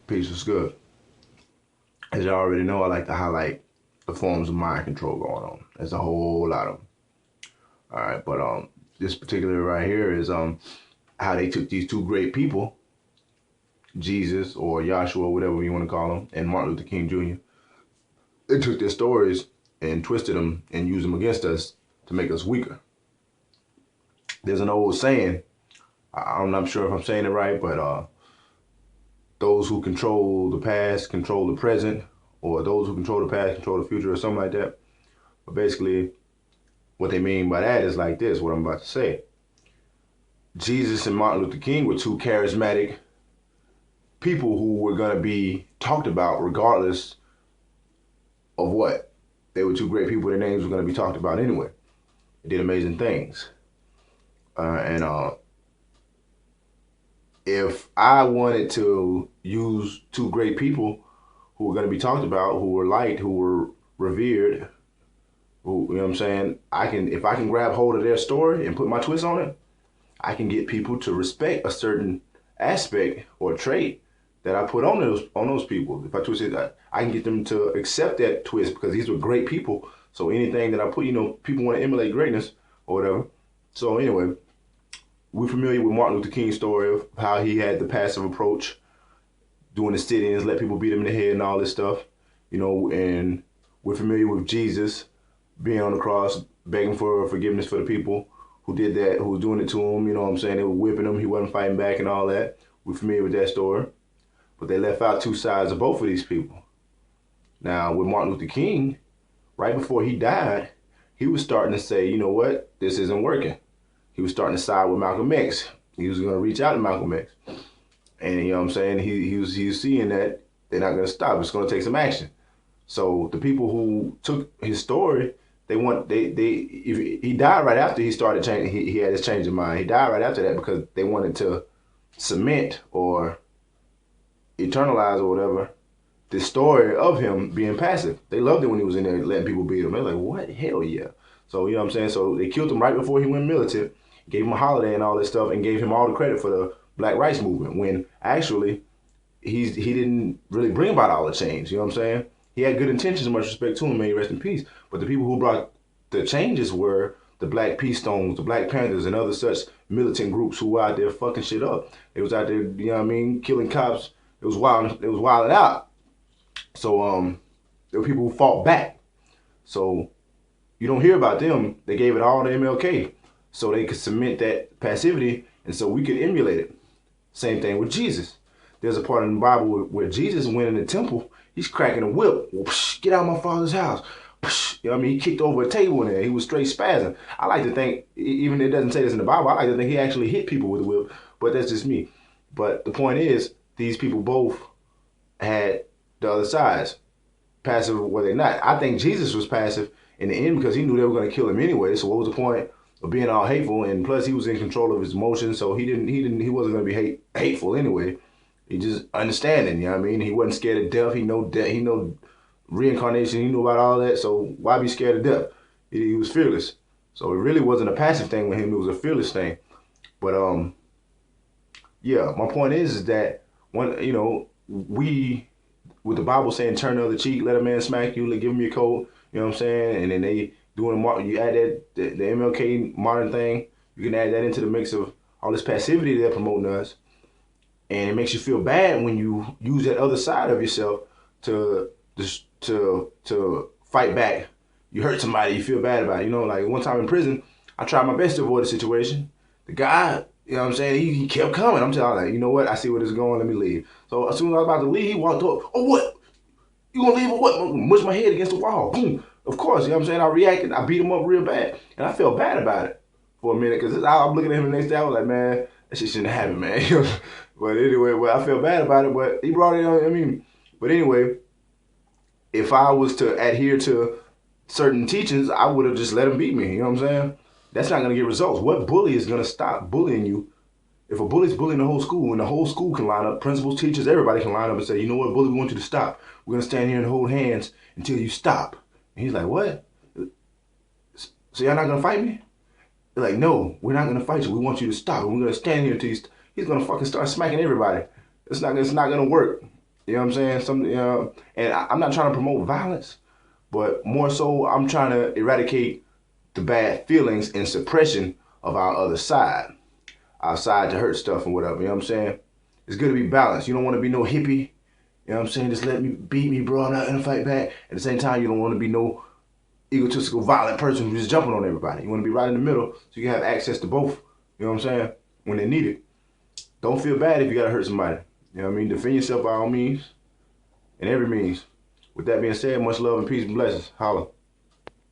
Peace is good. As you already know, I like to highlight the forms of mind control going on. There's a whole lot of them. All right, but this particular right here is how they took these two great people, Jesus or Yahshua, whatever you want to call them, and Martin Luther King Jr. They took their stories and twisted them and used them against us to make us weaker. There's an old saying, I'm not sure if I'm saying it right, but those who control the past control the present, or those who control the past control the future, or something like that. But basically, what they mean by that is like this, what I'm about to say. Jesus and Martin Luther King were two charismatic people who were going to be talked about regardless of what. They were two great people. Their names were going to be talked about anyway. They did amazing things. If I wanted to use two great people who were going to be talked about, who were liked, who were revered, who, you know what I'm saying, if I can grab hold of their story and put my twist on it, I can get people to respect a certain aspect or trait that I put on those people. If I twist it, I can get them to accept that twist because these were great people. So anything that I put, people want to emulate greatness or whatever. So anyway, we're familiar with Martin Luther King's story of how he had the passive approach, doing the sit-ins, let people beat him in the head and all this stuff, and we're familiar with Jesus being on the cross, begging for forgiveness for the people who did that, who was doing it to him, you know what I'm saying? They were whipping him, he wasn't fighting back and all that. We're familiar with that story. But they left out two sides of both of these people. Now, with Martin Luther King, right before he died, he was starting to say, you know what, this isn't working. He was starting to side with Malcolm X. He was going to reach out to Malcolm X. And you know what I'm saying? He was seeing that they're not going to stop. It's going to take some action. So the people who took his story, if he died right after he started changing, he had his change of mind. He died right after that because they wanted to cement or eternalize or whatever the story of him being passive. They loved it when he was in there letting people beat him. They're like, what? Hell yeah. So, you know what I'm saying? So they killed him right before he went militant, gave him a holiday and all this stuff, and gave him all the credit for the Black Rights Movement, when actually he didn't really bring about all the change. You know what I'm saying? He had good intentions, much respect to him, may he rest in peace. But the people who brought the changes were the Black Peace Stones, the Black Panthers, and other such militant groups who were out there fucking shit up. It was out there, you know what I mean, killing cops. It was wild. It was wilding out. So there were people who fought back. So you don't hear about them. They gave it all to MLK so they could cement that passivity, and so we could emulate it. Same thing with Jesus. There's a part in the Bible where Jesus went in the temple. He's cracking a whip. Get out of my father's house. You know what I mean? He kicked over a table in there. He was straight spazzing. I like to think, even if it doesn't say this in the Bible, I like to think he actually hit people with a whip, but that's just me. But the point is, these people both had the other sides. Passive were they not? I think Jesus was passive in the end because he knew they were going to kill him anyway. So what was the point of being all hateful? And plus, he was in control of his emotions, so he wasn't going to be hateful anyway. He just understanding, you know what I mean? He wasn't scared of death. He know reincarnation. He knew about all that. So why be scared of death? He was fearless. So it really wasn't a passive thing with him. It was a fearless thing. But yeah, my point is that with the Bible saying turn the other cheek, let a man smack you, give him your coat, you know what I'm saying? And then they doing you add that the MLK modern thing, you can add that into the mix of all this passivity they're promoting us. And it makes you feel bad when you use that other side of yourself to fight back. You hurt somebody, you feel bad about it. Like one time in prison, I tried my best to avoid the situation. The guy, you know what I'm saying, he kept coming. I'm telling like, you know what, I see where this is going, let me leave. So as soon as I was about to leave, he walked up, oh what? You gonna leave or what? Mush my head against the wall. Boom. Of course, you know what I'm saying? I reacted, I beat him up real bad. And I felt bad about it for a minute, because I'm looking at him the next day, I was like, man, that shit shouldn't happen, man. But anyway, I felt bad about it, but he brought it on, but anyway, if I was to adhere to certain teachings, I would have just let him beat me, you know what I'm saying? That's not going to get results. What bully is going to stop bullying you? If a bully's bullying the whole school, and the whole school can line up, principals, teachers, everybody can line up and say, you know what, bully, we want you to stop. We're going to stand here and hold hands until you stop. And he's like, what? So y'all not going to fight me? They're like, no, we're not going to fight you. We want you to stop. And we're going to stand here until he's going to fucking start smacking everybody. It's not going to work. You know what I'm saying? And I'm not trying to promote violence, but more so I'm trying to eradicate the bad feelings and suppression of our other side, our side to hurt stuff and whatever. You know what I'm saying? It's good to be balanced. You don't want to be no hippie. You know what I'm saying? Just let me beat me, bro. I'm not gonna fight back. At the same time, you don't want to be no egotistical, violent person who's just jumping on everybody. You want to be right in the middle so you can have access to both. You know what I'm saying? When they need it. Don't feel bad if you gotta hurt somebody. You know what I mean? Defend yourself by all means, in every means. With that being said, much love and peace and blessings. Holla.